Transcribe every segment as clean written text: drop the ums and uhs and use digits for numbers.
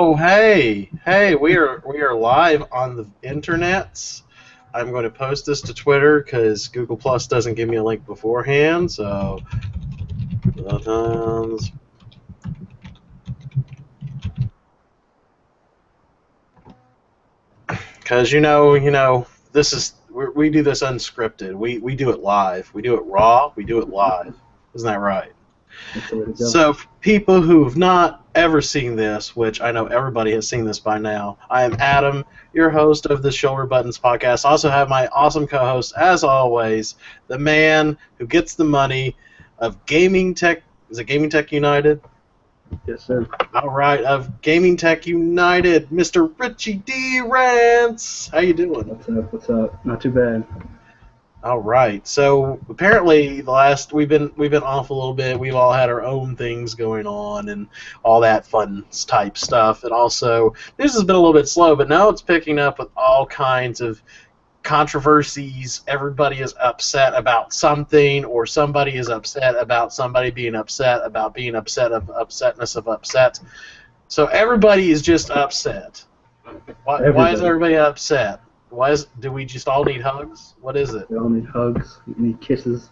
Oh, hey, we are live on the internets. I'm going to post this to Twitter because Google Plus doesn't give me a link beforehand. So, because this is we do this unscripted. We do it live. We do it raw. We do it live. Isn't that right? That's the way to go. So, for people who've not ever seen this, which I know everybody has seen this by now, I am Adam, your host of the Shoulder Buttons podcast. I also have my awesome co-host, as always, the man who gets the money of Gaming Tech. Is it Gaming Tech United? Yes, sir. All right, of Gaming Tech United, Mr. Richie D. Rance. How you doing? What's up? Not too bad. All right. So apparently, we've been off a little bit. We've all had our own things going on and all that fun type stuff. And also, this has been a little bit slow, but now it's picking up with all kinds of controversies. Everybody is upset about something, or somebody is upset about somebody being upset about being upset of upsetness of upset. So everybody is just upset. Why is everybody upset? Do we just all need hugs? What is it? We all need hugs. We need kisses.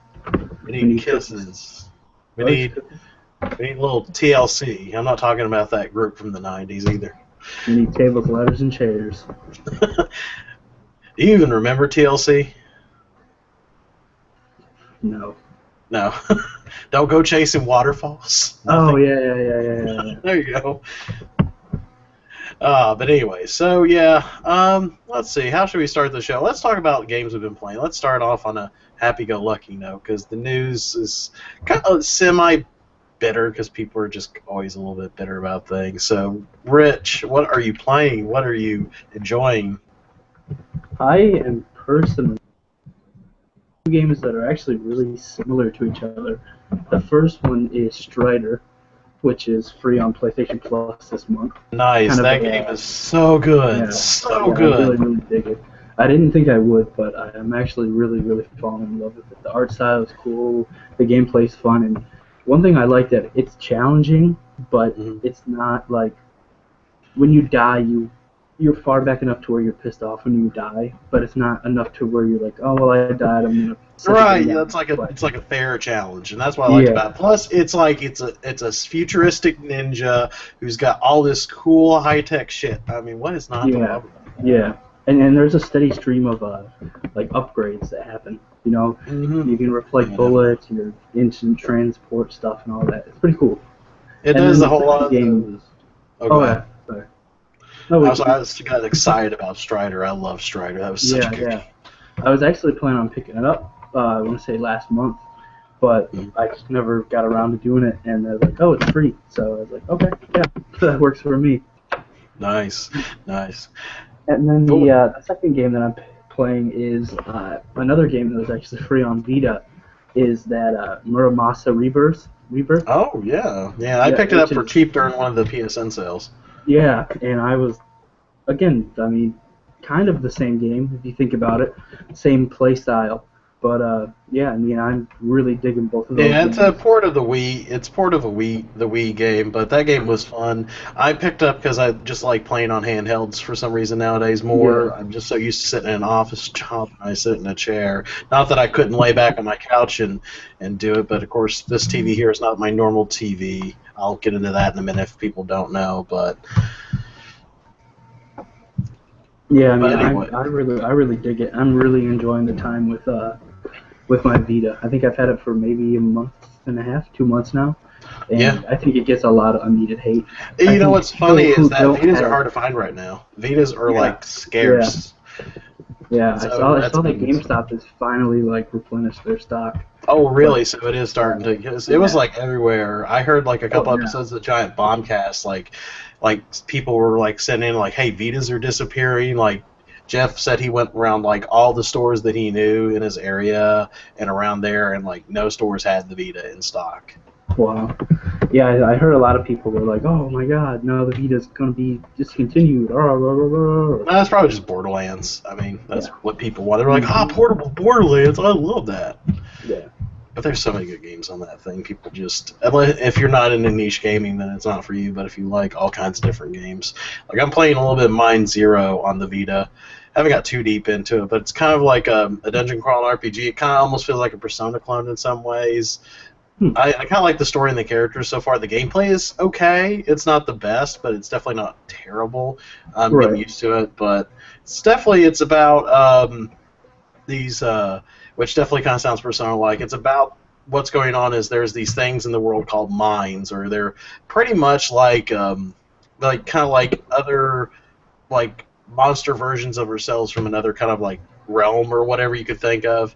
We need kisses. We need a little TLC. I'm not talking about that group from the 90s either. We need tables, ladders, and chairs. Do you even remember TLC? No. No. Don't go chasing waterfalls. Oh, yeah. There you go. But anyway, so yeah, let's see. How should we start the show? Let's talk about games we've been playing. Let's start off on a happy-go-lucky note, because the news is kind of semi-bitter, because people are just always a little bit bitter about things. So, Rich, what are you playing? What are you enjoying? I am personally two games that are actually really similar to each other. The first one is Strider, which is free on PlayStation Plus this month. Nice, that game is so good, good. I really dig it. I didn't think I would, but I'm actually really falling in love with it. The art style is cool, the gameplay's fun, and one thing I like that it's challenging, but it's not like when you die, you're far back enough to where you're pissed off when you die, but it's not enough to where you're like, oh well, I died, I'm gonna. Right, yeah, it's like a fair challenge, and that's what I liked about it. Plus, it's a futuristic ninja who's got all this cool high tech shit. I mean, what is not to love about that? Yeah, and there's a steady stream of like upgrades that happen. You know, you can replace bullets, your instant transport stuff, and all that. It's pretty cool. It does a whole lot of things. Sorry. I just got excited about Strider. I love Strider. That was such a good game. I was actually planning on picking it up. I want to say last month, but I just never got around to doing it. And they're like, "Oh, it's free," so I was like, "Okay, yeah, that works for me." Nice. And then the second game that I'm playing is another game that was actually free on Vita. Is that Muramasa Rebirth? Oh yeah. I picked it up for cheap during one of the PSN sales. Yeah, and I was, again, I mean, kind of the same game if you think about it, same play style, but yeah, I mean, I'm really digging both of those. Yeah, it's a port of the Wii. It's port of the Wii game, but that game was fun. I picked up because I just like playing on handhelds for some reason nowadays more. Yeah. I'm just so used to sitting in an office job, and I sit in a chair. Not that I couldn't lay back on my couch and do it, but of course this TV here is not my normal TV. I'll get into that in a minute if people don't know, but yeah, I mean, anyway. I really dig it. I'm really enjoying the time with my Vita. I think I've had it for maybe a month and a half, 2 months now, and I think it gets a lot of unneeded hate. You know what's funny is that Vitas are hard to find right now. Vitas are like scarce. Yeah, I saw that GameStop has finally like replenished their stock. Oh, really? So it is starting to. It was like everywhere. I heard like a couple episodes of the Giant Bombcast. Like people were like sending like, "Hey, Vitas are disappearing." Like Jeff said, he went around like all the stores that he knew in his area and around there, and like no stores had the Vita in stock. Wow. Yeah, I heard a lot of people were like, "Oh my God, no, the Vita's gonna be discontinued." That's probably just Borderlands. I mean, that's what people want. They're like, portable Borderlands. I love that. Yeah. But there's so many good games on that thing. People just, if you're not into niche gaming, then it's not for you. But if you like all kinds of different games, like I'm playing a little bit of Mind Zero on the Vita. I haven't got too deep into it, but it's kind of like a dungeon crawling RPG. It kind of almost feels like a Persona clone in some ways. I kind of like the story and the characters so far. The gameplay is okay. It's not the best, but it's definitely not terrible. I'm getting used to it, but it's about these, which definitely kind of sounds Persona-like. It's about what's going on is there's these things in the world called mines, or they're pretty much like kind of like other like monster versions of ourselves from another kind of like realm or whatever you could think of.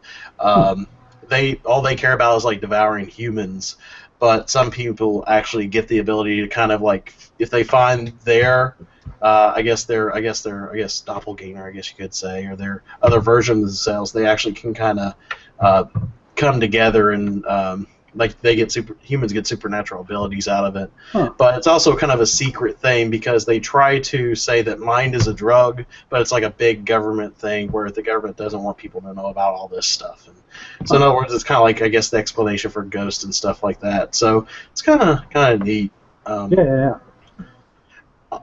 They care about is like devouring humans, but some people actually get the ability to kind of like if they find their I guess doppelganger, I guess you could say, or their other version of themselves, they actually can kind of come together and like humans get supernatural abilities out of it. But it's also kind of a secret thing because they try to say that mind is a drug, but it's like a big government thing where the government doesn't want people to know about all this stuff. And so in other words, it's kind of like I guess the explanation for ghosts and stuff like that. So it's kind of neat.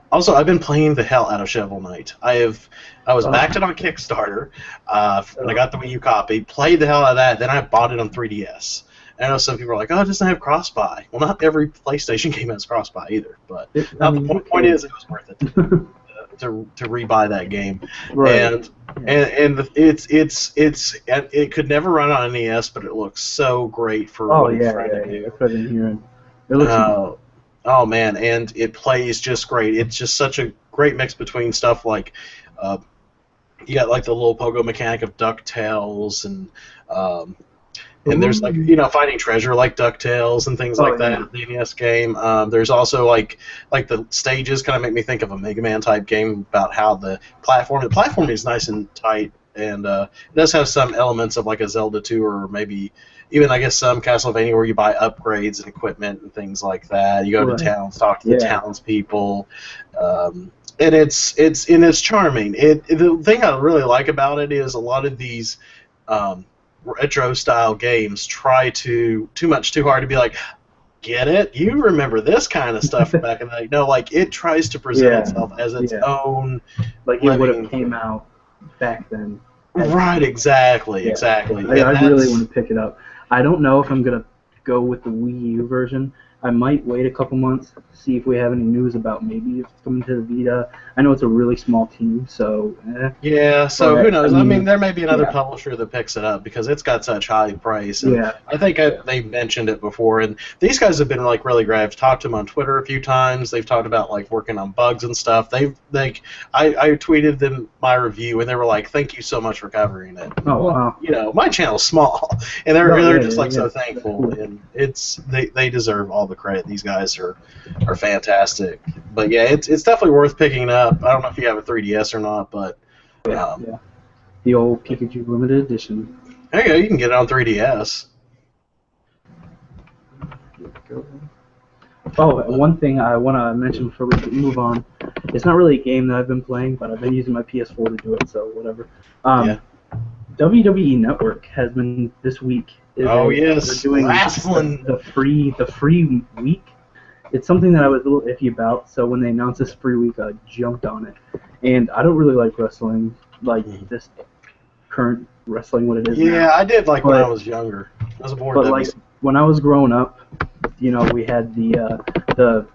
Also, I've been playing the hell out of Shovel Knight. I was backed it on Kickstarter, and I got the Wii U copy. Played the hell out of that. Then I bought it on 3DS. I know some people are like, "Oh, it doesn't have cross-buy." Well, not every PlayStation game has cross-buy either, but the point is, it was worth it to rebuy that game. And it could never run on NES, but it looks so great for what it's trying to do. I put it in here. It looks. Oh man, and it plays just great. It's just such a great mix between stuff like you got like the little pogo mechanic of DuckTales and there's like finding treasure like DuckTales and things like that in the NES game. There's also like the stages kind of make me think of a Mega Man type game about how the platform is nice and tight, and it does have some elements of like a Zelda 2 or maybe even I guess some Castlevania where you buy upgrades and equipment and things like that. You go to towns, talk to the townspeople. And it's charming. The thing I really like about it is a lot of these retro style games try too hard to be like, get it? You remember this kind of stuff from back in the day. No, like it tries to present itself as its own, like it would have came out back then. Right, exactly. I really want to pick it up. I don't know if I'm gonna go with the Wii U version. I might wait a couple months, see if we have any news about maybe if it's coming to the Vita. I know it's a really small team, so... Yeah, so who knows? I mean, there may be another publisher that picks it up because it's got such high price. And I think they mentioned it before, and these guys have been like really great. I've talked to them on Twitter a few times. They've talked about like working on bugs and stuff. I tweeted them my review, and they were like, "Thank you so much for covering it." Oh wow! My channel's small, and they're just so thankful, and they deserve all the credit. These guys are fantastic. But yeah, it's definitely worth picking up. I don't know if you have a 3DS or not, but the old Pikachu limited edition. There you go. You can get it on 3DS. Oh, one thing I want to mention before we move on. It's not really a game that I've been playing, but I've been using my PS4 to do it, so whatever. WWE Network has been this week. They're doing wrestling. The free week. It's something that I was a little iffy about, so when they announced this free week, I jumped on it. And I don't really like wrestling, like this current wrestling, what it is now. I did when I was younger. I was bored. But like when I was growing up, we had the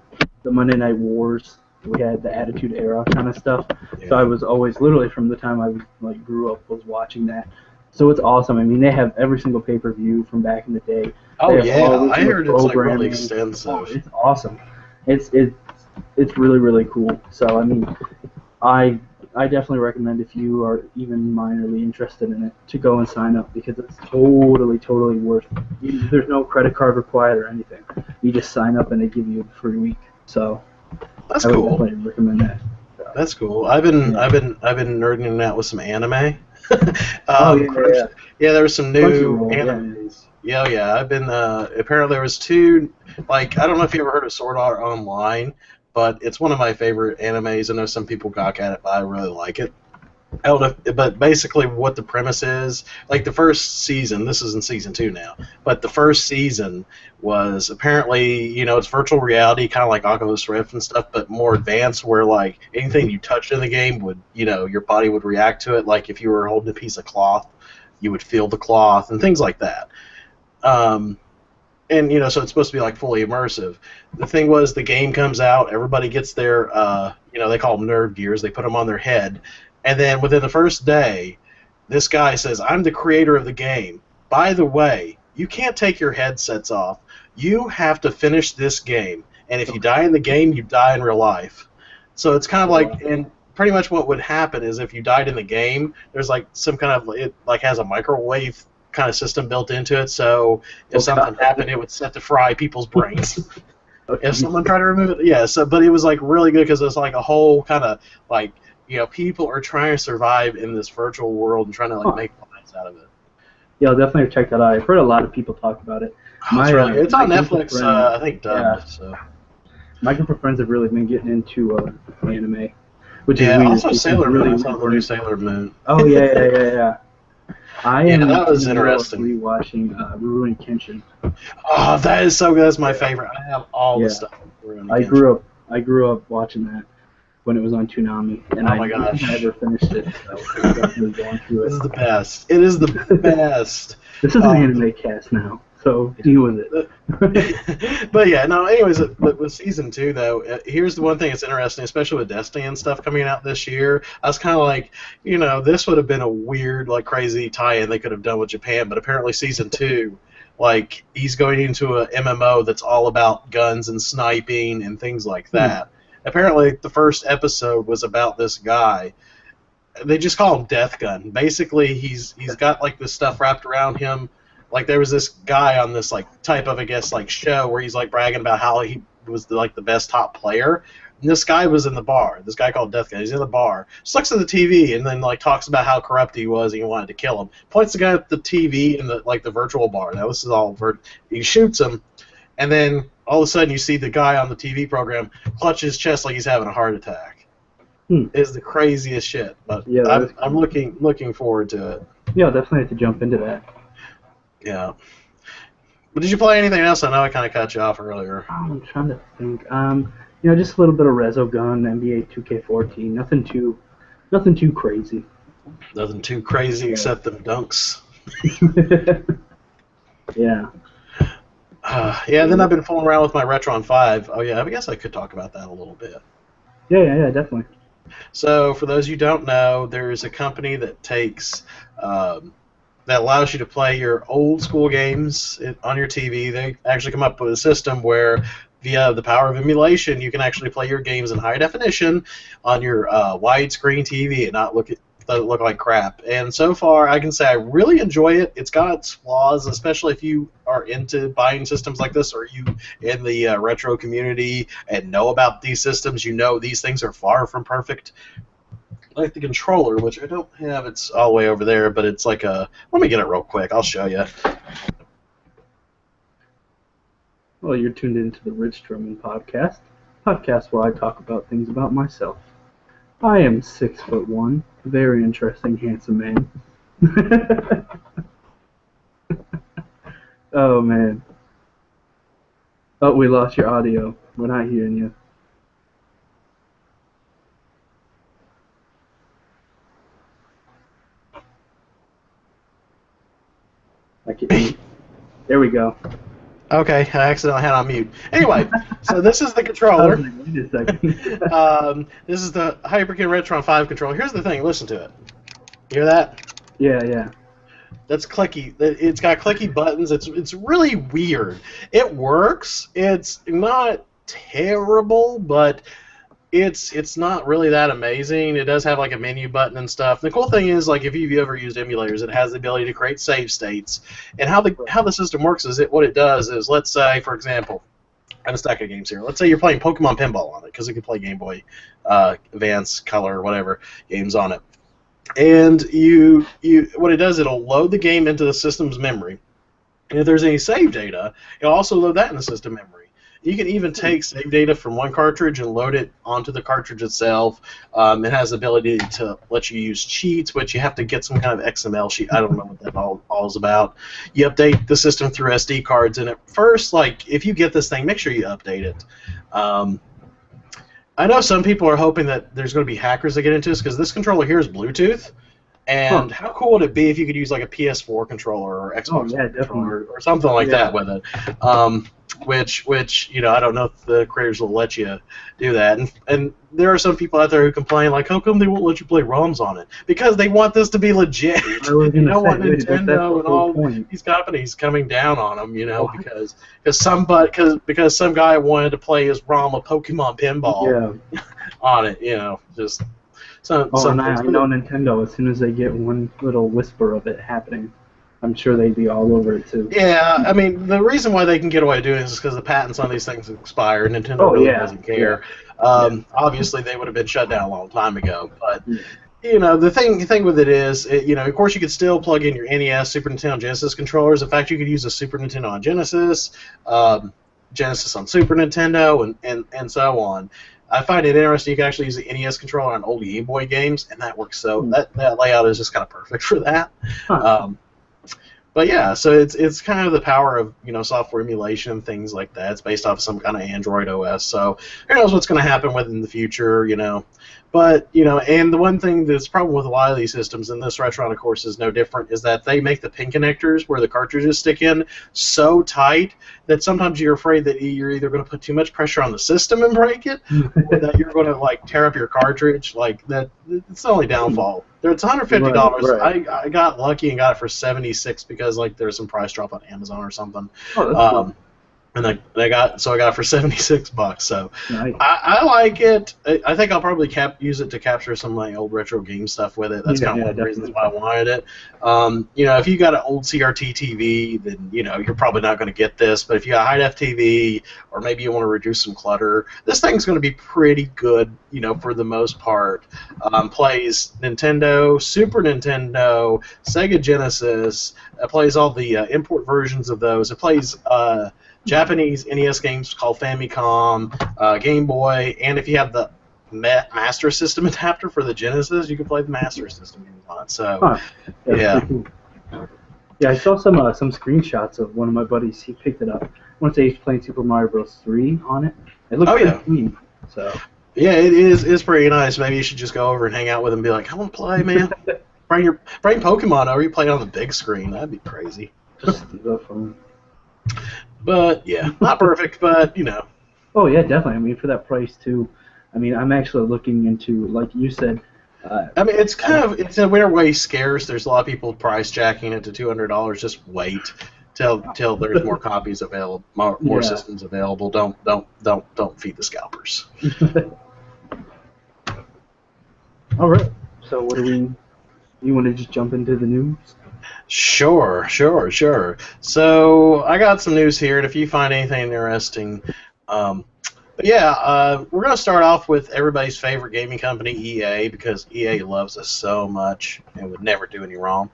Monday Night Wars. We had the Attitude Era kind of stuff. Yeah. So I was always, literally from the time I grew up, was watching that. So it's awesome. I mean, they have every single pay-per-view from back in the day. Oh yeah, I heard it's really extensive. Oh, it's awesome. It's really, really cool. So I mean, I definitely recommend if you are even minorly interested in it to go and sign up because it's totally worth it. There's no credit card required or anything. You just sign up and they give you a free week. So that's I cool. would definitely recommend that. So, that's cool. I've been nerding out with some anime. There were some new animes. Yeah. I've been apparently there was two. Like I don't know if you ever heard of Sword Art Online, but it's one of my favorite animes. I know some people gawk at it, but I really like it. I don't know, but basically what the premise is, like the first season, this is in season 2 now, but the first season was apparently, it's virtual reality, kind of like Oculus Rift and stuff, but more advanced, where like anything you touched in the game would, your body would react to it. Like if you were holding a piece of cloth, you would feel the cloth and things like that. And so it's supposed to be like fully immersive. The thing was, the game comes out, everybody gets their, they call them nerve gears, they put them on their head. And then within the first day, this guy says, I'm the creator of the game. By the way, you can't take your headsets off. You have to finish this game. And if you die in the game, you die in real life. So it's kind of like, and pretty much what would happen is if you died in the game, there's like some kind of, it like has a microwave kind of system built into it. So if something happened, it would set to fry people's brains. If someone tried to remove it, yeah. So, but it was like really good because it's like a whole kind of like, people are trying to survive in this virtual world and trying to make lives out of it. Yeah, I'll definitely check that out. I've heard a lot of people talk about it. It's on Netflix, I think, dubbed. Yeah. So. My group of friends have really been getting into anime, which is weird. Also Sailor Moon. I saw the new Sailor Moon. Oh yeah. I am that was interesting. Rewatching Rurouni Kenshin. Oh, that is so good. That's my favorite. I have all the stuff. I grew up watching that when it was on Toonami, and I never finished it. So I'm definitely going through it. This is the best. It is the best. This is an anime cast now, so deal with it. But yeah, no. Anyways, but with season 2 though, here's the one thing that's interesting, especially with Destiny and stuff coming out this year. I was kind of like, this would have been a weird, like crazy tie-in they could have done with Japan, but apparently season 2. Like, he's going into a MMO that's all about guns and sniping and things like that. Apparently, the first episode was about this guy. They just call him Death Gun. Basically, he's got like this stuff wrapped around him. Like there was this guy on this like type of like show where he's like bragging about how he was the best top player. And this guy was in the bar. This guy called Death Gun. He's in the bar. Just looks at the TV and then like talks about how corrupt he was and he wanted to kill him. Points the guy at the TV in the virtual bar. Now this is all he shoots him, and then all of a sudden you see the guy on the TV program clutch his chest like he's having a heart attack. It's the craziest shit. But yeah, I'm looking forward to it. Yeah, I'll definitely have to jump into that. Yeah. But did you play anything else? I know I kind of cut you off earlier. I'm trying to think. Just a little bit of Resogun, NBA 2K14. Nothing too crazy. Nothing too crazy except them dunks. Yeah. Then I've been fooling around with my Retron 5. Oh, yeah, I guess I could talk about that a little bit. Yeah, definitely. So, for those you don't know, there's a company that takes, that allows you to play your old school games on your TV. They actually come up with a system where, via the power of emulation, you can actually play your games in high definition on your widescreen TV and not look like crap. And so far, I can say I really enjoy it. It's got its flaws, especially if you are into buying systems like this, or you in the retro community and know about these systems. These things are far from perfect. Like the controller, which I don't have. It's all the way over there, but it's like a... Let me get it real quick. I'll show you. Well, you're tuned into the Rich Drummond podcast where I talk about things about myself. I am 6'1", very interesting, handsome man. Oh, man. Oh, we lost your audio. We're not hearing you. There we go. Okay, I accidentally had on mute. Anyway, so this is the controller. Wait a second. This is the Hyperkin Retron 5 controller. Here's the thing. Listen to it. You hear that? Yeah. That's clicky. It's got clicky buttons. It's really weird. It works. It's not terrible, but it's not really that amazing. It does have like a menu button and stuff. The cool thing is, like, if you've ever used emulators, it has the ability to create save states. And how the system works is what it does is, let's say, for example, I have a stack of games here. Let's say you're playing Pokemon Pinball on it, because it can play Game Boy Advance, Color, whatever games on it. And what it does, it'll load the game into the system's memory. And if there's any save data, it'll also load that in the system memory. You can even take save data from one cartridge and load it onto the cartridge itself. It has the ability to let you use cheats, which you have to get some kind of XML sheet. I don't know what that all is about. You update the system through SD cards, and at first, like, if you get this thing, make sure you update it. I know some people are hoping that there's going to be hackers that get into this, because this controller here is Bluetooth. And how cool would it be if you could use like a PS4 controller or Xbox controller or something like that with it? Which you know, I don't know if the creators will let you do that. And there are some people out there who complain, like, how come they won't let you play ROMs on it? Because they want this to be legit. You don't want Nintendo and all these companies coming down on them, you know, because some guy wanted to play his ROM of Pokemon Pinball on it, you know, just. And I know Nintendo, as soon as they get one little whisper of it happening, I'm sure they'd be all over it too. Yeah, I mean, the reason why they can get away doing this is because the patents on these things expire. Nintendo really doesn't care. Obviously, they would have been shut down a long time ago. But you know, the thing with it is, you know, of course, you could still plug in your NES, Super Nintendo, Genesis controllers. In fact, you could use a Super Nintendo on Genesis, Genesis on Super Nintendo, and so on. I find it interesting. You can actually use the NES controller on old Game Boy games, and that works. So that layout is just kind of perfect for that. But yeah, so it's kind of the power of, you know, software emulation, things like that. It's based off of some kind of Android OS. So who knows what's going to happen with in the future, you know. But, you know, and the one thing that's problem with a lot of these systems, and this Retron, of course, is no different, is that they make the pin connectors where the cartridges stick in so tight that sometimes you're afraid that you're either going to put too much pressure on the system and break it, or that you're going to, like, tear up your cartridge. Like, that, it's the only downfall. It's $150. Right. I got lucky and got it for $76 because, like, there's some price drop on Amazon or something. Oh, that's cool. And I got it for $76. So nice. I like it. I think I'll probably use it to capture some of my old retro game stuff with it. That's kind of one of the reasons why I wanted it. You know, if you got an old CRT TV, then, you know, you're probably not going to get this. But if you got a high-def TV, or maybe you want to reduce some clutter, this thing's going to be pretty good, you know, for the most part. Plays Nintendo, Super Nintendo, Sega Genesis. It plays all the import versions of those. It plays Japanese NES games called Famicom, Game Boy, and if you have the Master System adapter for the Genesis, you can play the Master System games on it. So, yeah. Cool. Yeah, I saw some screenshots of one of my buddies. He picked it up. I want to say he's playing Super Mario Bros. 3 on it. It looks pretty clean. So. Yeah, it's pretty nice. Maybe you should just go over and hang out with him and be like, I want to play, man. bring Pokemon over. You play it on the big screen. That'd be crazy. Just go for him. But yeah, not perfect, but you know. Oh yeah, definitely. I mean, for that price too. I mean, I'm actually looking into, like you said. I mean, it's in a weird way scarce. There's a lot of people price jacking it to $200. Just wait till there's more copies available, more systems available. Don't feed the scalpers. All right. So what do you want to just jump into the news? Sure. So I got some news here, and if you find anything interesting, but yeah, we're going to start off with everybody's favorite gaming company, EA, because EA loves us so much and would never do any wrong.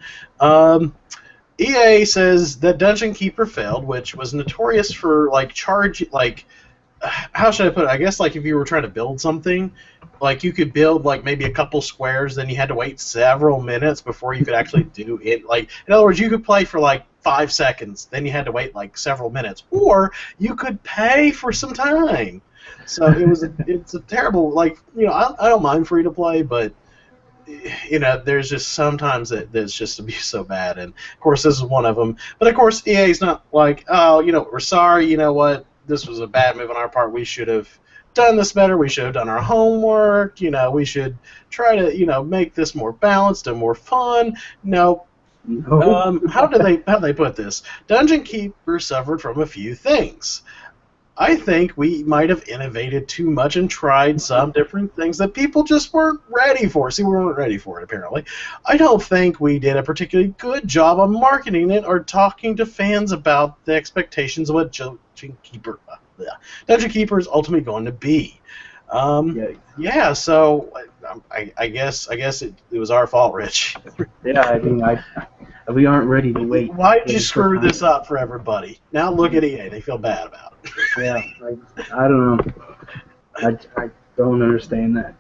EA says that Dungeon Keeper failed, which was notorious for how should I put it? I guess like if you were trying to build something, like you could build like maybe a couple squares, then you had to wait several minutes before you could actually do it. Like, in other words, you could play for like 5 seconds, then you had to wait like several minutes, or you could pay for some time. So it's a terrible, like, you know, I don't mind free to play, but you know, there's just sometimes that's just to be so bad, and of course this is one of them. But of course EA's not like, oh, you know, we're sorry, you know what, this was a bad move on our part, we should have done this better, we should have done our homework, you know, we should try to, you know, make this more balanced and more fun. No. How do they put this? Dungeon Keeper suffered from a few things. I think we might have innovated too much and tried some different things that people just weren't ready for. See, we weren't ready for it, apparently. I don't think we did a particularly good job on marketing it or talking to fans about the expectations of what Dungeon Keeper is ultimately going to be. Yeah, so I guess it was our fault, Rich. Yeah, I mean, We aren't ready to wait. Why did you screw this up for everybody? Now look at EA; they feel bad about it. Yeah, I don't know. I don't understand that.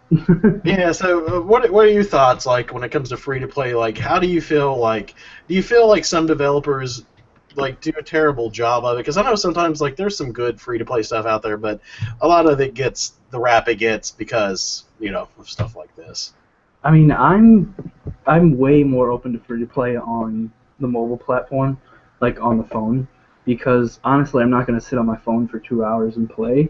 Yeah. So, what are your thoughts like when it comes to free to play? Like, how do you feel like? Do you feel like some developers like do a terrible job of it? Because I know sometimes like there's some good free to play stuff out there, but a lot of it gets the rap it gets because of stuff like this. I mean, I'm way more open to free to play on the mobile platform, like on the phone, because honestly, I'm not going to sit on my phone for 2 hours and play.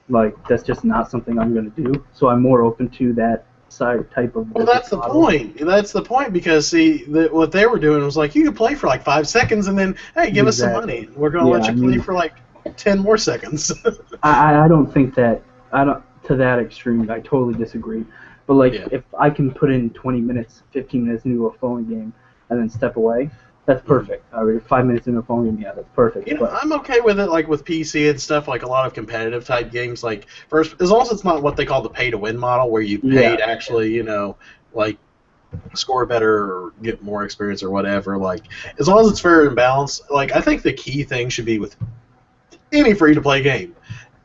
Like, that's just not something I'm going to do. So I'm more open to that type of. Well, that's the point. That's the point because see, what they were doing was like you could play for like 5 seconds and then hey, give us some money. We're going to let you play for like 10 more seconds. I don't think that to that extreme. I totally disagree. But like, if I can put in 20 minutes, 15 minutes into a phone game and then step away, that's perfect. 5 minutes into a phone game, yeah, that's perfect. I'm okay with it, like with PC and stuff, like a lot of competitive type games. Like first, as long as it's not what they call the pay to win model, where you pay to actually, like score better or get more experience or whatever. Like as long as it's fair and balanced. Like I think the key thing should be with any free to play game.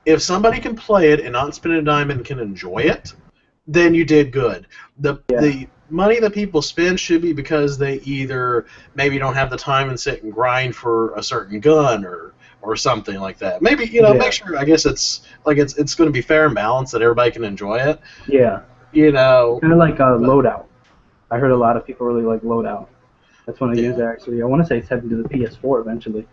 If somebody can play it and not spend a dime and can enjoy it, then you did good. The money that people spend should be because they either maybe don't have the time and sit and grind for a certain gun or something like that. Maybe make sure. I guess it's going to be fair and balanced that everybody can enjoy it. Yeah. Kind of like Loadout. I heard a lot of people really like Loadout. That's one I use actually. I want to say it's heading to the PS4 eventually.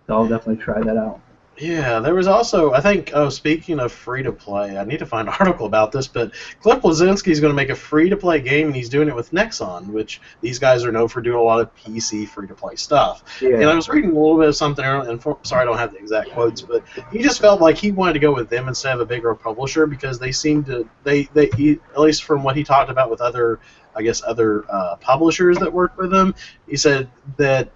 So I'll definitely try that out. Yeah, there was also, I think, speaking of free-to-play, I need to find an article about this, but Cliff Bleszinski is going to make a free-to-play game, and he's doing it with Nexon, which these guys are known for doing a lot of PC free-to-play stuff. Yeah. And I was reading a little bit of something, and sorry I don't have the exact quotes, but he just felt like he wanted to go with them instead of a bigger publisher because they seem to, at least from what he talked about with other publishers that work with him, he said that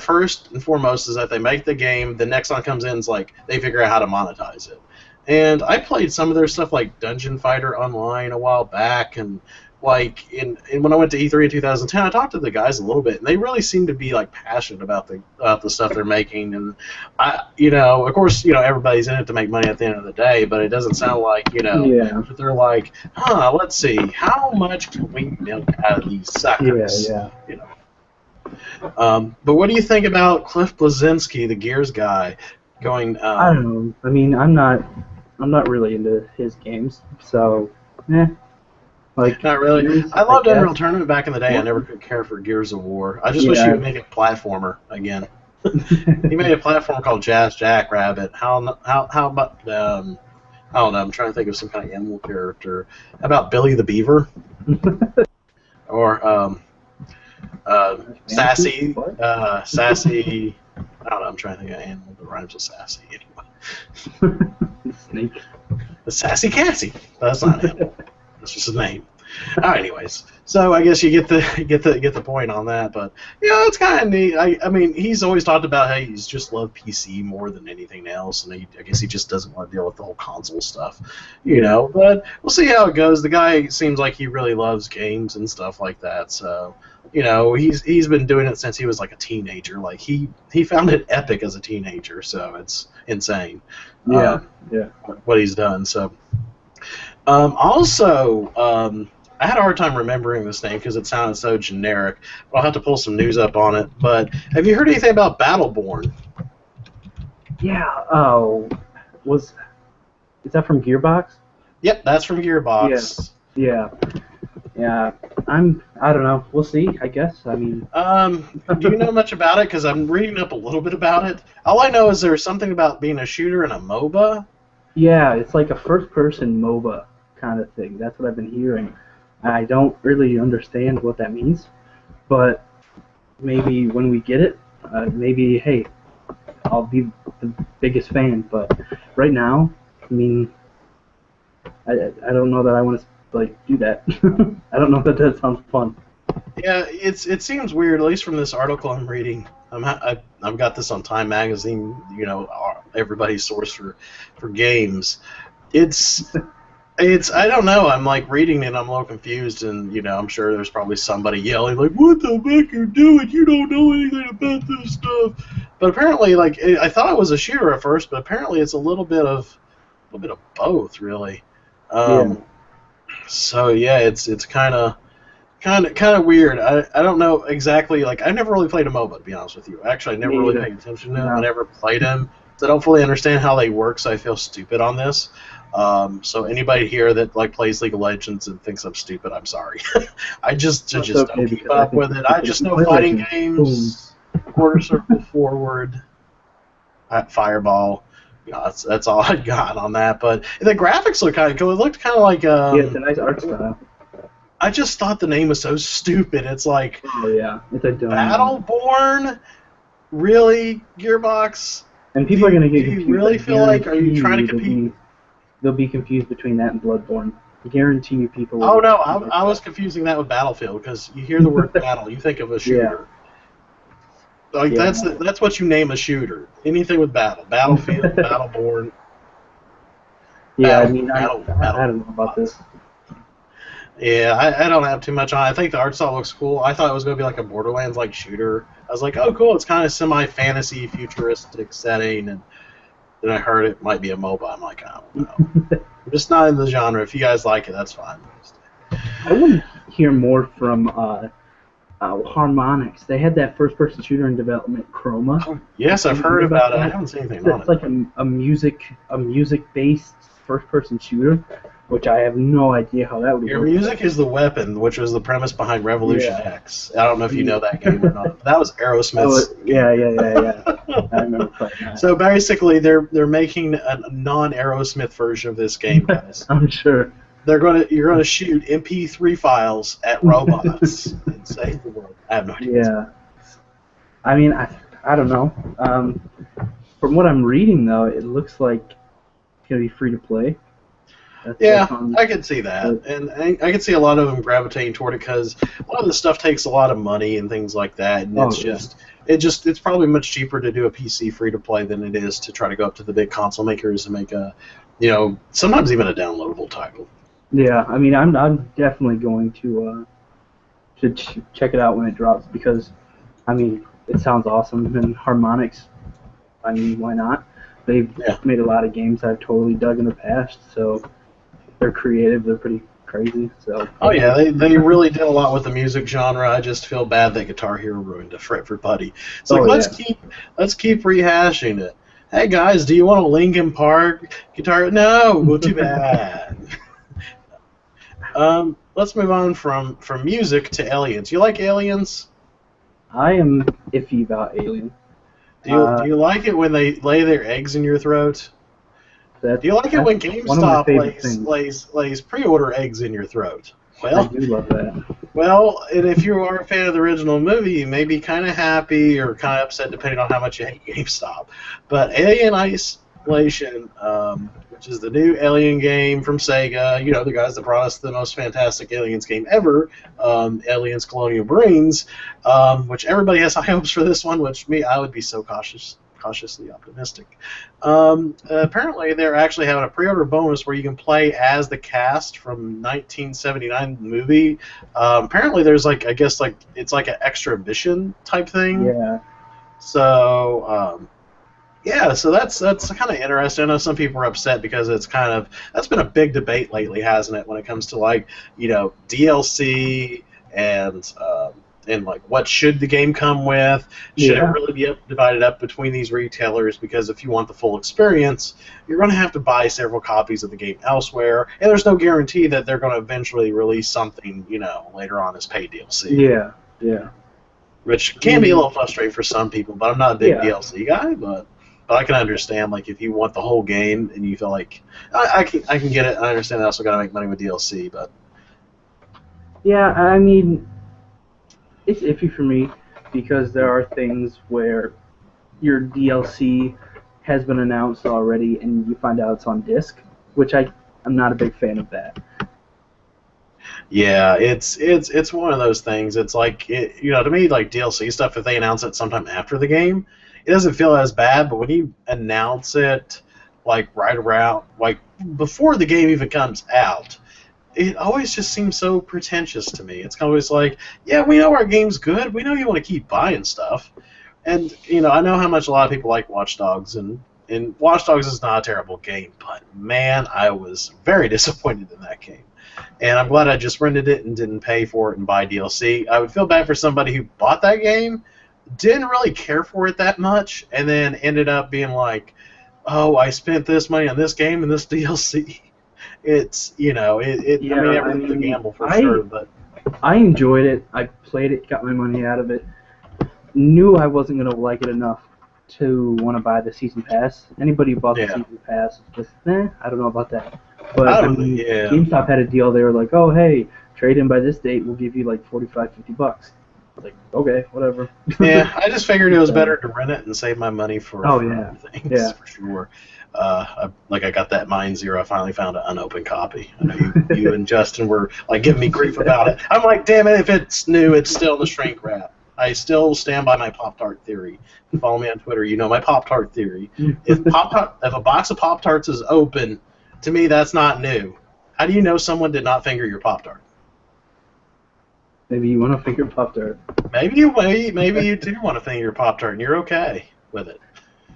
first and foremost is that they make the game, the Nexon comes in, it's like they figure out how to monetize it. And I played some of their stuff like Dungeon Fighter Online a while back, and like when I went to E3 in 2010, I talked to the guys a little bit, and they really seem to be like passionate about the stuff they're making. And of course, everybody's in it to make money at the end of the day, but it doesn't sound like they're like, let's see, how much can we milk out of these suckers? Yeah. But what do you think about Cliff Bleszinski, the Gears guy, going? I don't know. I mean, I'm not really into his games, so like. Not really. I loved Unreal Tournament back in the day. I never could care for Gears of War. I just wish he would make a platformer again. He made a platform called Jazz Jackrabbit. How about I don't know. I'm trying to think of some kind of animal character. How about Billy the Beaver? Or sassy. I don't know. I'm trying to think of an animal that rhymes with sassy. Anyway. Snake. The Sassy Cassie. That's not an animal. That's just his name. Anyways, so I guess you get the point on that. But it's kind of neat. I mean, he's always talked about how he's just loved PC more than anything else, and I guess he just doesn't want to deal with the whole console stuff, But we'll see how it goes. The guy seems like he really loves games and stuff like that. So. He's been doing it since he was like a teenager. Like he found it epic as a teenager, so it's insane. Yeah. What he's done. So, also, I had a hard time remembering this name because it sounded so generic. But I'll have to pull some news up on it. But have you heard anything about Battleborn? Yeah. Oh, is that from Gearbox? Yep, that's from Gearbox. Yeah. I don't know. We'll see, I guess. I mean... do you know much about it? Because I'm reading up a little bit about it. All I know is there's something about being a shooter in a MOBA. Yeah, it's like a first-person MOBA kind of thing. That's what I've been hearing. I don't really understand what that means, but maybe when we get it, hey, I'll be the biggest fan. But right now, I mean, I don't know that I want to do that. I don't know if that sounds fun. Yeah, it seems weird, at least from this article I'm reading. I've got this on Time Magazine, everybody's source for games. I don't know. I'm like reading it and I'm a little confused, and I'm sure there's probably somebody yelling like, "What the heck are you doing? You don't know anything about this stuff." But apparently, like I thought it was a shooter at first, but apparently it's a little bit of both, really. Yeah. So yeah, it's kind of weird. I don't know exactly. Like I never really played a MOBA, to be honest with you. Actually, I never Me really either. paid attention to them. I No. never played them, so I don't fully understand how they work. So I feel stupid on this. So anybody here that like plays League of Legends and thinks I'm stupid, I'm sorry. I It's just okay don't keep because I up think with it's it. I stupid. just If you know play fighting Legends, boom. games, quarter circle forward, fireball. That's all I got on that. But the graphics look kind of cool. It looked kind of like Yeah, it's a nice art style. I just thought the name was so stupid. It's like Oh yeah, it's a dumb name. Battleborn. Really, Gearbox? And Do people are you, gonna do get you confused. really I feel like? Are you guarantee trying to you compete? they'll be confused between that and Bloodborne. I guarantee you people will Oh get no, confused like I was that. confusing that with Battlefield because you hear the word battle, you think of a Yeah, shooter. Like yeah, that's what you name a shooter. Anything with battle, Battlefield, no. Battleborn, Yeah, I mean, I Battle don't know about bots. this. Yeah, I don't have too much on. I think the art style looks cool. I thought it was going to be like a Borderlands like shooter. I was like, oh cool, it's kind of semi fantasy futuristic setting, and then I heard it might be a MOBA. I'm like, I don't know. I'm just not in the genre. If you guys like it, that's fine. I want to hear more from Harmonix. They had that first-person shooter in development, Chroma. Oh, yes, Have I've you heard heard about about it. I that? haven't seen anything on It's it. like a music-based first-person shooter, which I have no idea how that would Your work. music is the weapon, which was the premise behind Revolution Yeah. X. I don't know if you know that game or not. That was Aerosmith's Yeah, game. I remember playing that. So basically, they're making a non-Aerosmith version of this game, guys. I'm sure. You're gonna shoot MP3 files at robots and save the world. I have no idea. Yeah. I mean, I don't know. From what I'm reading, though, it looks like it's going to be free to play. Yeah, I can see that, and I can see a lot of them gravitating toward it because a lot of the stuff takes a lot of money and things like that, and it's probably much cheaper to do a PC free to play than it is to try to go up to the big console makers and make sometimes even a downloadable title. Yeah, I mean, I'm definitely going to check it out when it drops because, I mean, it sounds awesome, and Harmonix, I mean, why not? They've made a lot of games I've totally dug in the past, so they're creative, they're pretty crazy. So. Oh yeah, they really did a lot with the music genre. I just feel bad that Guitar Hero ruined it for everybody. It's like let's keep rehashing it. Hey guys, do you want a Linkin Park guitar? No, well too bad. Let's move on from music to aliens. You like aliens? I am iffy about Alien. Do you like it when they lay their eggs in your throat? Do you like it when GameStop lays pre-order eggs in your throat? Well, I do love that. Well, and if you are a fan of the original movie, you may be kind of happy or kind of upset depending on how much you hate GameStop. But Alien Isolation, which is the new Alien game from Sega, the guys that brought us the most fantastic Aliens game ever, Aliens Colonial Marines, which everybody has high hopes for this one, which I would be so cautiously optimistic. Apparently, they're actually having a pre-order bonus where you can play as the cast from 1979 movie. Apparently, there's it's like an extra mission type thing. Yeah. So. So that's kind of interesting. I know some people are upset because that's been a big debate lately, hasn't it? When it comes to DLC and what should the game come with? Should it really be divided up between these retailers? Because if you want the full experience, you're going to have to buy several copies of the game elsewhere, and there's no guarantee that they're going to eventually release something later on as paid DLC. Yeah. Which can be a little frustrating for some people, but I'm not a big DLC guy, but I can understand if you want the whole game and you feel like I can get it. I understand I also got to make money with DLC, but yeah, I mean it's iffy for me because there are things where your DLC has been announced already and you find out it's on disc, which I'm not a big fan of that. Yeah, it's one of those things. It's to me, DLC stuff, if they announce it sometime after the game, it doesn't feel as bad, but when you announce it like right around like before the game even comes out, it always just seems so pretentious to me. It's always like, yeah, we know our game's good. We know you want to keep buying stuff. And, I know how much a lot of people like Watch Dogs, and Watch Dogs is not a terrible game, but, man, I was very disappointed in that game. And I'm glad I just rented it and didn't pay for it and buy DLC. I would feel bad for somebody who bought that game, didn't really care for it that much, and then ended up being like, oh, I spent this money on this game and this DLC. It's, Yeah, I mean, everything's a gamble for sure, but... I enjoyed it. I played it, got my money out of it. Knew I wasn't going to like it enough to want to buy the season pass. Anybody who bought the season pass, just, I don't know about that. But GameStop had a deal. They were like, oh, hey, trade in by this date, we'll give you like $45-$50. Like, okay, whatever. Yeah, I just figured it was better to rent it and save my money for other things, for sure. I got that Mine Zero. I finally found an unopened copy. I know you and Justin were like giving me grief about it. I'm like, damn it, if it's new, it's still in the shrink wrap. I still stand by my Pop-Tart theory. If you follow me on Twitter, you know my Pop-Tart theory. If a box of Pop-Tarts is open, to me that's not new. How do you know someone did not finger your Pop-Tart? Maybe you want to finger Pop-Tart. Maybe you do want to finger your Pop-Tart, and you're okay with it.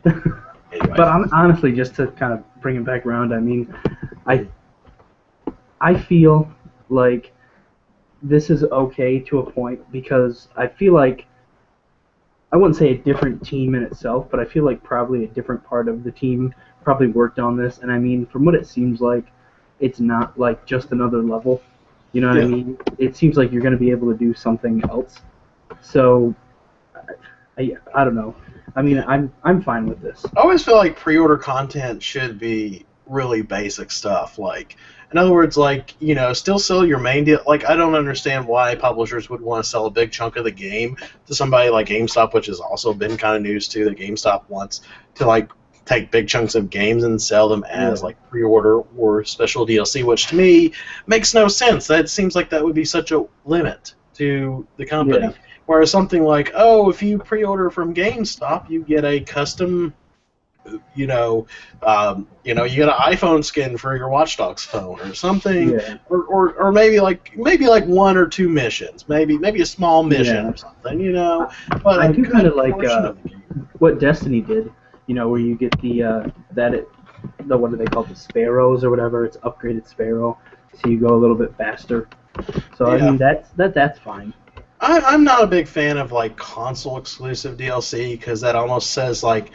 Anyway. But honestly, just to kind of bring it back around, I mean, I feel like this is okay to a point because I feel like, I wouldn't say a different team in itself, but I feel like probably a different part of the team probably worked on this. And I mean, from what it seems like, it's not like just another level. You know what I mean? It seems like you're going to be able to do something else. So, I don't know. I mean, I'm fine with this. I always feel like pre-order content should be really basic stuff. Like, in other words, like, still sell your main deal. Like, I don't understand why publishers would want to sell a big chunk of the game to somebody like GameStop, which has also been kind of news too, that GameStop wants to, like, take big chunks of games and sell them as, like, pre-order or special DLC, which to me makes no sense. That seems like that would be such a limit to the company. Yeah. Whereas something like, oh, if you pre-order from GameStop, you get a custom, you get an iPhone skin for your Watch Dogs phone or something, or maybe like one or two missions, maybe a small mission or something, But I do kind of like what Destiny did, where you get the what do they call it, the Sparrows or whatever? It's upgraded Sparrow, so you go a little bit faster. So I mean that's fine. I'm not a big fan of like console exclusive DLC because that almost says like,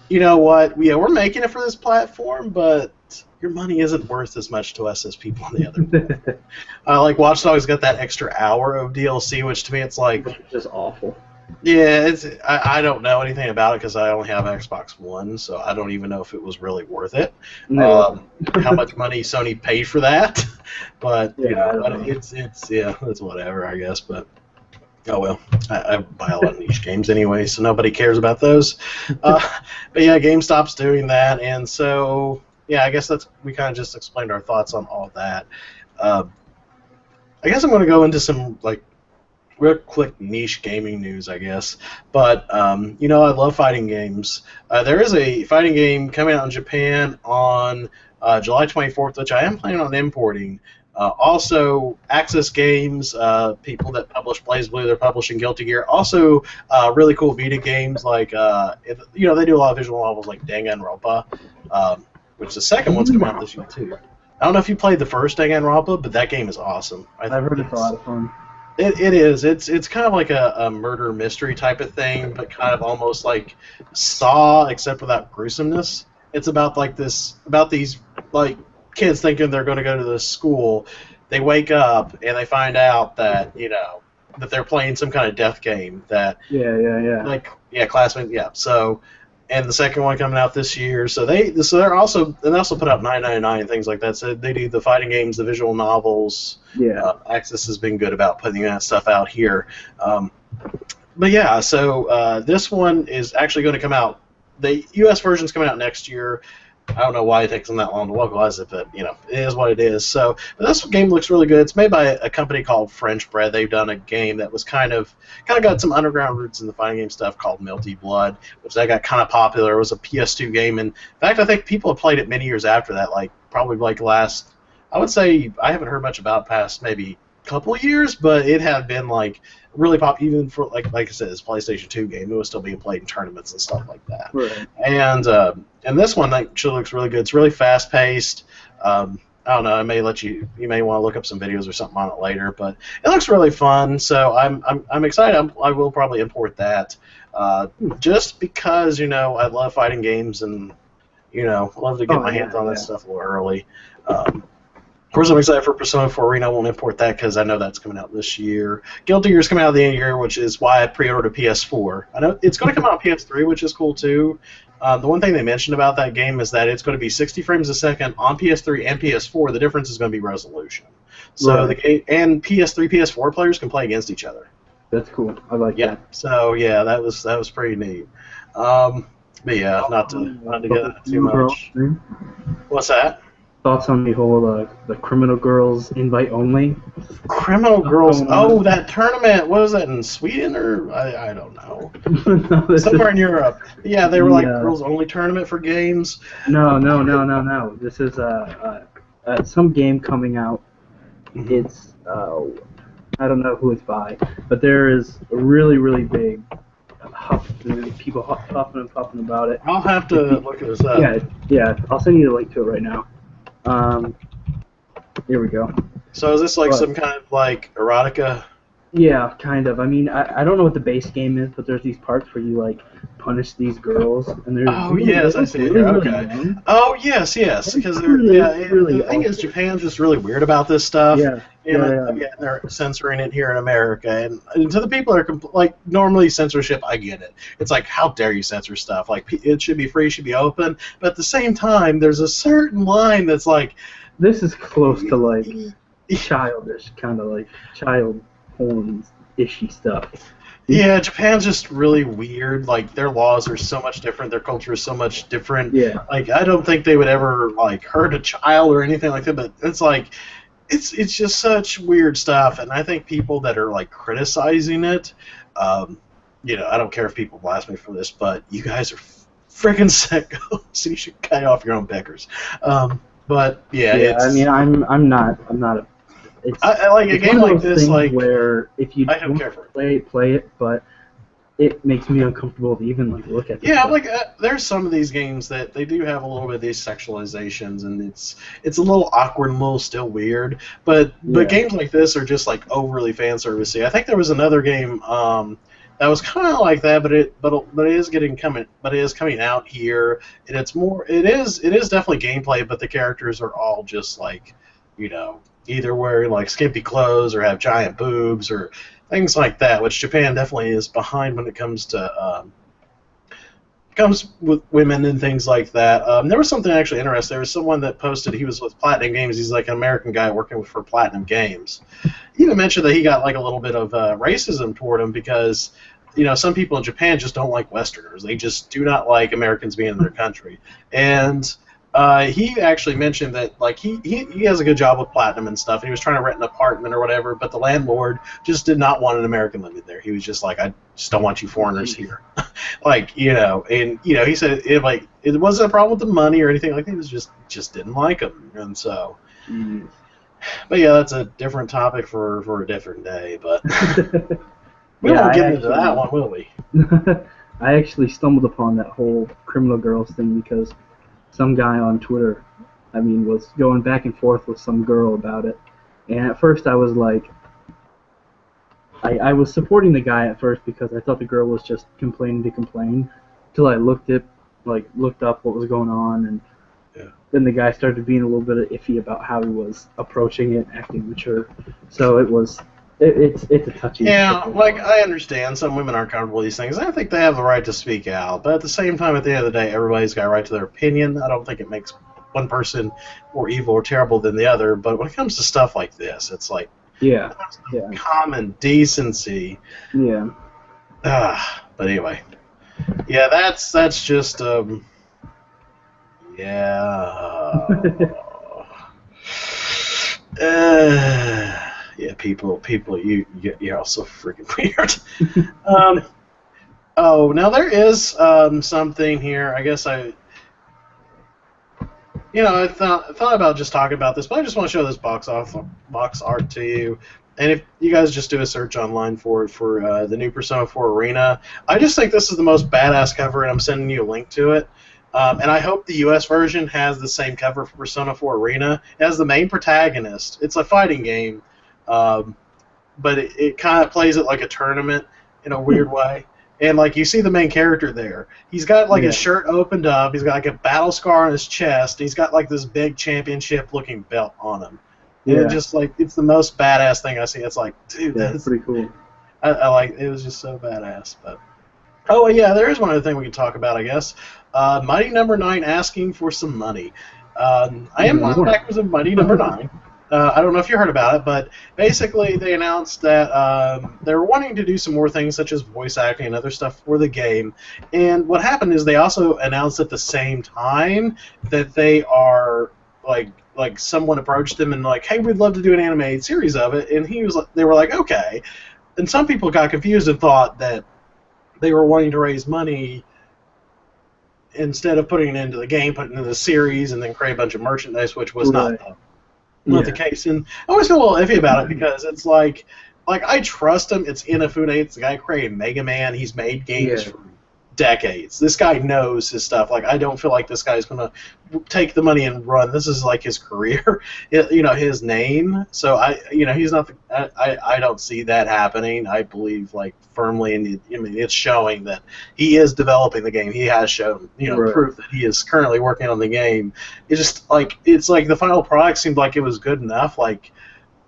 you know what, we're making it for this platform, but your money isn't worth as much to us as people on the other. Like Watch Dogs got that extra hour of DLC, which to me it's like just awful. Yeah, I don't know anything about it because I only have Xbox One, so I don't even know if it was really worth it. No. How much money Sony paid for that, but it's whatever, I guess. But oh well, I buy a lot of niche games anyway, so nobody cares about those. But yeah, GameStop's doing that, and so yeah, I guess we kind of just explained our thoughts on all of that. I guess I'm going to go into some like real quick niche gaming news, I guess. But I love fighting games. There is a fighting game coming out in Japan on July 24th, which I am planning on importing. Also, Access Games, people that publish BlazBlue, they're publishing Guilty Gear. Also, really cool Vita games like, they do a lot of visual novels like Danganronpa, which the second one's coming out this year too. I don't know if you played the first Danganronpa, but that game is awesome. I've heard it's a lot of fun. It is. It's kind of like a murder mystery type of thing, but kind of almost like Saw, except without gruesomeness. It's about these like kids thinking they're going to go to this school. They wake up and they find out that that they're playing some kind of death game. That classmates. Yeah. So, and the second one coming they also put out 999 and things like that. So they do the fighting games, the visual novels. Yeah. Access has been good about putting that stuff out here. But yeah, so this one is actually going to come out. The U.S. version's coming out next year. I don't know why it takes them that long to localize it, but it is what it is. So, but this game looks really good. It's made by a company called French Bread. They've done a game that was kind of got some underground roots in the fighting game stuff called Melty Blood, which that got kind of popular. It was a PS2 game, and in fact, I think people have played it many years after that. Like probably like last, I would say I haven't heard much about past maybe couple of years, but it had been like really pop even for like I said, it's a PlayStation 2 game. It was still being played in tournaments and stuff like that. Right. And this one actually looks really good. It's really fast paced. I don't know. I may let you may want to look up some videos or something on it later, but it looks really fun. So I'm excited. I will probably import that just because I love fighting games and love to get my hands on that stuff a little early. Of course, I'm excited for Persona 4 Arena. I won't import that because I know that's coming out this year. Guilty Gear is coming out at the end of the year, which is why I pre-ordered a PS4. I know it's going to come out on PS3, which is cool too. The one thing they mentioned about that game is that it's going to be 60 frames a second on PS3 and PS4. The difference is going to be resolution. So the game and PS3, PS4 players can play against each other. That's cool. I like that. So yeah, that was pretty neat. But yeah, not to get into too much. What's that? Thoughts on the whole the Criminal Girls invite only? Criminal Girls? Oh, that tournament. What was that in Sweden or I don't know. No, somewhere in Europe. Yeah, they were like girls only tournament for games. No. This is some game coming out. Mm-hmm. It's I don't know who it's by, but there is a really big people huffing and puffing about it. I'll have to look this up. Yeah. I'll send you the link to it right now. Here we go. So is this like some kind of like erotica? Yeah, kind of. I mean, I don't know what the base game is, but there's these parts where you like punish these girls, and they're I see it. Okay. Oh yes, because the thing is, Japan's just really weird about this stuff. Yeah. Again, they're censoring it here in America, and to the people that are like normally censorship, I get it. It's like, how dare you censor stuff? Like it should be free, it should be open, but at the same time, there's a certain line that's like, this is close to like childish, kind of like child porn-ishy stuff. Yeah, Japan's just really weird. Like their laws are so much different, their culture is so much different. Yeah. Like I don't think they would ever like hurt a child or anything like that, but it's like it's just such weird stuff, and I think people that are like criticizing it, I don't care if people blast me for this, but you guys are freaking sickos, so you should cut off your own peckers. But yeah, I mean, I'm not a. I like a game like this, like where if you I don't care for it, play it, but it makes me uncomfortable to even like look at. Yeah, like there's some of these games that they do have a little bit of these sexualizations, and it's a little awkward and a little still weird. But games like this are just like overly fan servicey. I think there was another game that was kind of like that, but it is coming out here, and it is definitely gameplay, but the characters are all just like either wearing like skimpy clothes or have giant boobs or things like that, which Japan definitely is behind when it comes to comes with women and things like that. There was something actually interesting. There was someone that posted he was with Platinum Games. He's like an American guy working for Platinum Games. He even mentioned that he got like a little bit of racism toward him because some people in Japan just don't like Westerners. They just do not like Americans being in their country. And he actually mentioned that like he has a good job with Platinum and stuff. And he was trying to rent an apartment or whatever, but the landlord just did not want an American living there. He was just like, I just don't want you foreigners here. He said it wasn't a problem with the money or anything like that. He was just didn't like him, and so. But yeah, that's a different topic for a different day. But we won't get into that one, will we? I actually stumbled upon that whole Criminal Girls thing because some guy on Twitter, was going back and forth with some girl about it. And at first I was like, I was supporting the guy at first because I thought the girl was just complaining to complain, till I looked up what was going on, and then the guy started being a little bit iffy about how he was approaching it, acting mature. So it's a touchy. Yeah, like I understand some women aren't comfortable with these things. I think they have the right to speak out, but at the same time, at the end of the day, everybody's got a right to their opinion. I don't think it makes one person more evil or terrible than the other. But when it comes to stuff like this, it's like common decency. Yeah. But anyway, yeah, that's just Yeah. Yeah, people, you're all so freaking weird. Um, oh, now there is something here. I guess I thought about just talking about this, but I just want to show this box art to you. And if you guys just do a search online for it for the new Persona 4 Arena, I just think this is the most badass cover, and I'm sending you a link to it. And I hope the U.S. version has the same cover for Persona 4 Arena. It has the main protagonist. It's a fighting game, um, but it kind of plays it like a tournament in a weird way. And like you see the main character there, he's got like his shirt opened up. He's got like a battle scar on his chest. He's got like this big championship-looking belt on him. And it just like it's the most badass thing I see. It's like, dude, that's pretty cool. I like it. Was just so badass. But oh yeah, there is one other thing we can talk about, I guess. Mighty Number 9 asking for some money. I am not backers of Mighty Number 9. I don't know if you heard about it, but basically they announced that they're wanting to do some more things such as voice acting and other stuff for the game. And what happened is they also announced at the same time that they are like someone approached them and like, hey, we'd love to do an animated series of it. And they were like, okay. And some people got confused and thought that they were wanting to raise money instead of putting it into the game, putting it into the series, and then create a bunch of merchandise, which was not the case. And I always feel a little iffy about it because it's like I trust him. It's Inafune. It's the guy who created Mega Man. He's made games for decades. This guy knows his stuff. Like, I don't feel like this guy's going to take the money and run. This is like his career, his name. So he's not I don't see that happening. I believe like firmly it's showing that he is developing the game. He has shown, proof that he is currently working on the game. It's just like, it's like the final product seemed like it was good enough. Like,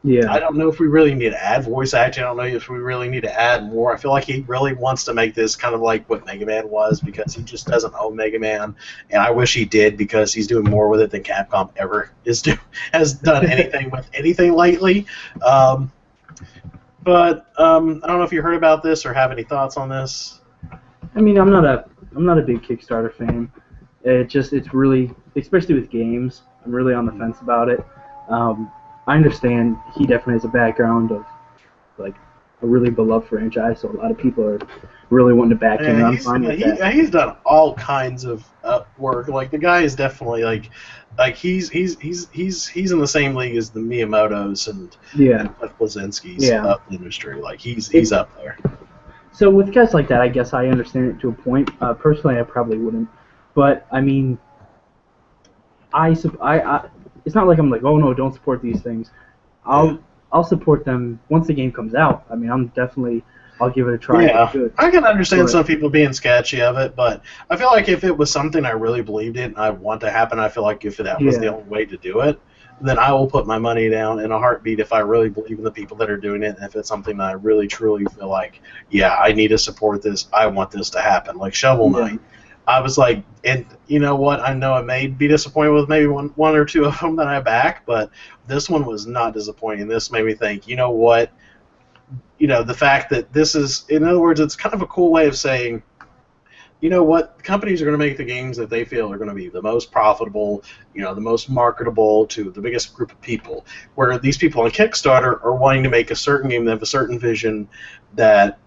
I don't know if we really need to add voice acting. I don't know if we really need to add more. I feel like he really wants to make this kind of like what Mega Man was, because he just doesn't own Mega Man, and I wish he did, because he's doing more with it than Capcom ever has done anything with anything lately. But I don't know if you heard about this or have any thoughts on this. I mean, I'm not a big Kickstarter fan. It's really, especially with games, I'm really on the fence about it. I understand he definitely has a background of like a really beloved franchise, so a lot of people are really wanting to back him. I'm fine with that. He's done all kinds of work. Like, the guy is definitely like he's in the same league as the Miyamotos and Cliff Blazinski's of the industry. Like, he's up there. So with guys like that, I guess I understand it to a point. Personally, I probably wouldn't, but I mean, it's not like I'm like, oh no, don't support these things. I'll support them once the game comes out. I mean, I'll give it a try. Yeah, I can understand some people being sketchy of it, but I feel like if it was something I really believed in and I want to happen, I feel like if that was the only way to do it, then I will put my money down in a heartbeat if I really believe in the people that are doing it, and if it's something that I really truly feel like, I need to support this, I want this to happen. Like Shovel Knight. I was like, and you know what? I know I may be disappointed with maybe one or two of them that I back, but this one was not disappointing. This made me think, you know what? The fact that this is, in other words, it's kind of a cool way of saying, you know what? Companies are going to make the games that they feel are going to be the most profitable, the most marketable to the biggest group of people. Where these people on Kickstarter are wanting to make a certain game, they have a certain vision that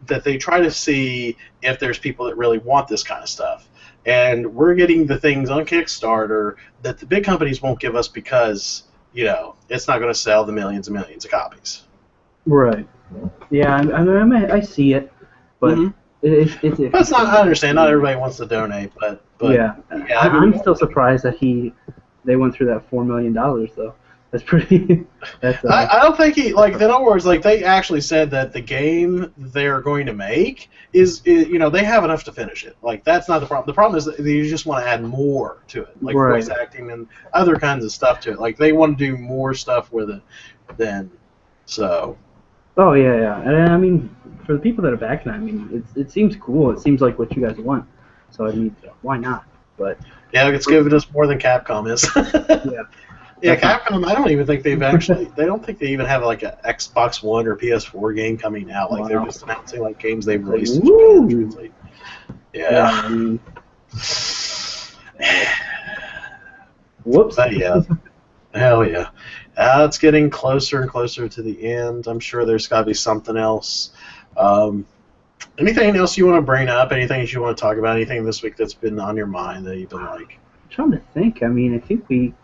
they try to see if there's people that really want this kind of stuff. And we're getting the things on Kickstarter that the big companies won't give us because, it's not going to sell the millions and millions of copies. Right. Yeah, I see it, but it's not. I understand. Not everybody wants to donate, but I'm still surprised that they went through that $4 million though. That's pretty. I don't think in other words, like, they actually said that the game they're going to make is they have enough to finish it. Like, that's not the problem. The problem is that you just want to add more to it, like voice acting and other kinds of stuff to it. Like, they want to do more stuff with it than so. Oh yeah. And I mean, for the people that are backing it, I mean, it seems cool. It seems like what you guys want. So I mean, why not? But it's giving us more than Capcom is. Yeah, Capcom, I don't even think they don't think they even have like an Xbox One or PS4 game coming out. Like, they're just announcing like games they've released in Japan. Whoops. But yeah, hell yeah. It's getting closer and closer to the end. I'm sure there's got to be something else. Um, Anything else you want to bring up? Anything that you want to talk about? Anything this week that's been on your mind that you've been like? I'm trying to think. I mean, I think we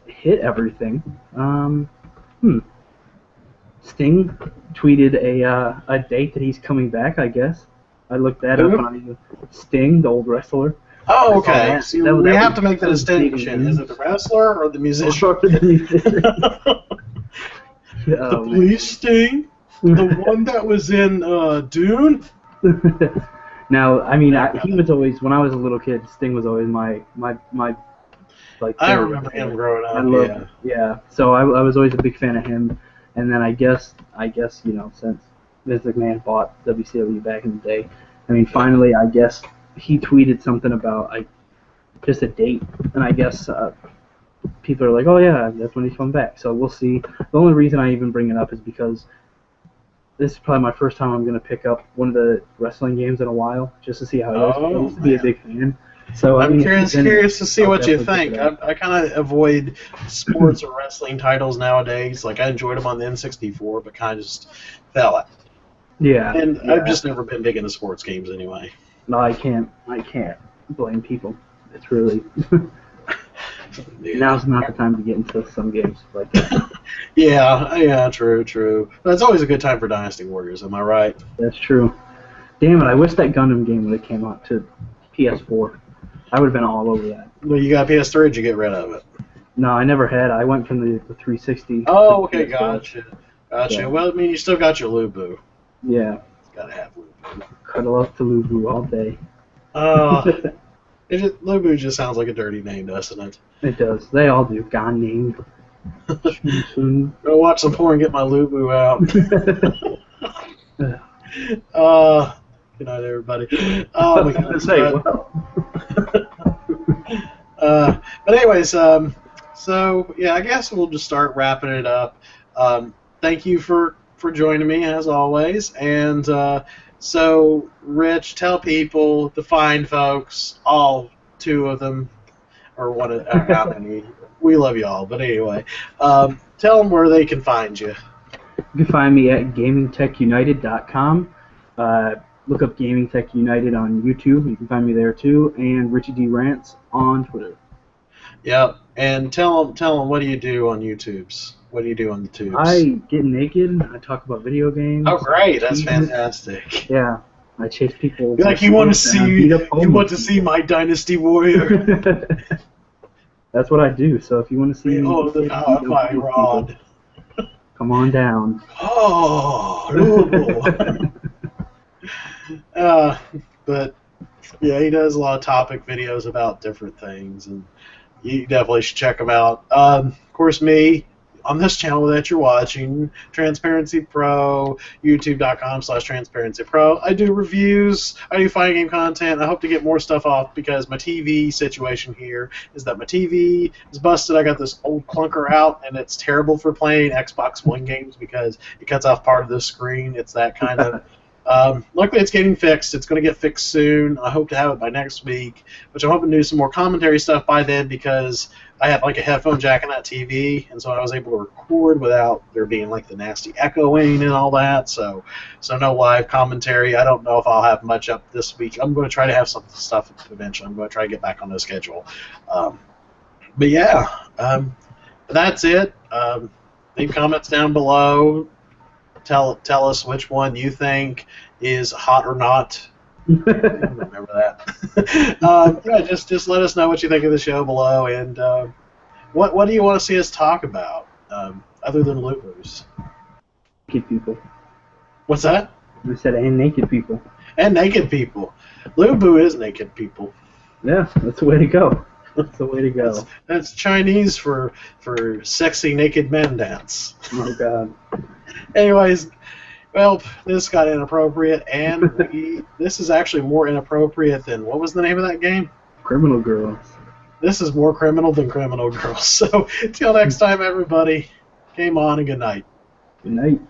hit everything. Hmm. Sting tweeted a date that he's coming back, I guess. I looked that up on Sting, the old wrestler. Oh, okay. See, we have to make the that was big distinction. news. Is it the wrestler or the musician? Or the musician. The Oh, police Sting? The one that was in Dune? Now, I mean, he was always, when I was a little kid, Sting was always my like. I remember him growing up. I loved, yeah. So I was always a big fan of him, and then I guess you know, since Vince McMahon bought WCW back in the day, I mean, finally, I guess he tweeted something about just a date, and I guess people are like, oh yeah, that's when he's coming back. So we'll see. The only reason I even bring it up is because this is probably my first time I'm going to pick up one of the wrestling games in a while, just to see how it is. I used to be a big fan. So I'm I mean, curious to see I'll what you definitely think. pick it I kind of avoid sports or wrestling titles nowadays. Like, I enjoyed them on the N64, but kind of just fell out. Yeah. And yeah. I've just never been big into sports games anyway. No, I can't blame people. It's really now's not the time to get into some games like that. Yeah, true. But it's always a good time for Dynasty Warriors, am I right? That's true. Damn it! I wish that Gundam game would have came out to PS4. I would have been all over that. Well, you got PS3, or did you get rid of it? No, I never had. I went from the 360. Oh, okay, PS4. gotcha. Yeah. Well, I mean, you still got your Lubu. Yeah. Gotta have Lubu. Cuddle up to Lubu all day. Lubu just sounds like a dirty name, doesn't it? It does. They all do. God named. Go watch some porn and get my Lubu out. Good night, everybody. Oh my goodness. But anyways, so yeah, I guess we'll just start wrapping it up. Thank you for joining me as always, and so Rich, tell people, the fine folks, all two of them, or one of how many. We love you all, but anyway, tell them where they can find you. You can find me at gamingtechunited.com. Look up Gaming Tech United on YouTube. You can find me there too, and Richie D Rants on Twitter. Yep, and tell them what do you do on YouTube's? What do you do on the tubes? I get naked. I talk about video games. Oh, great! That's fantastic. Yeah, I chase people. Like you want to see my Dynasty Warrior. That's what I do. So if you want to see me, the power of my rod. Come on down. Oh, Louisville. But yeah, he does a lot of topic videos about different things, and you definitely should check them out. Of course, me on this channel that you're watching, Transparency Pro, YouTube.com/Transparency Pro. I do reviews. I do fighting game content. I hope to get more stuff off because my TV situation here is that my TV is busted. I got this old clunker out, and it's terrible for playing Xbox One games because it cuts off part of the screen. It's that kind of. Luckily, it's getting fixed. It's going to get fixed soon. I hope to have it by next week, which I'm hoping to do some more commentary stuff by then because I had like a headphone jack in that TV, and so I was able to record without there being like the nasty echoing and all that. So no live commentary. I don't know if I'll have much up this week. I'm going to try to have some stuff eventually. I'm going to try to get back on the schedule. But yeah, that's it. Leave comments down below. Tell us which one you think is hot or not. I don't remember that. Yeah, just let us know what you think of the show below, and what do you want to see us talk about other than Lubus? Naked people. What's that? I said, and naked people. And naked people. Lubu is naked people. Yeah, that's the way to go. That's the way to go. That's Chinese for sexy naked men dance. Oh God. Anyways, well, this got inappropriate, and this is actually more inappropriate than, what was the name of that game? Criminal Girls. This is more criminal than Criminal Girls. So, till next time, everybody, game on and good night. Good night.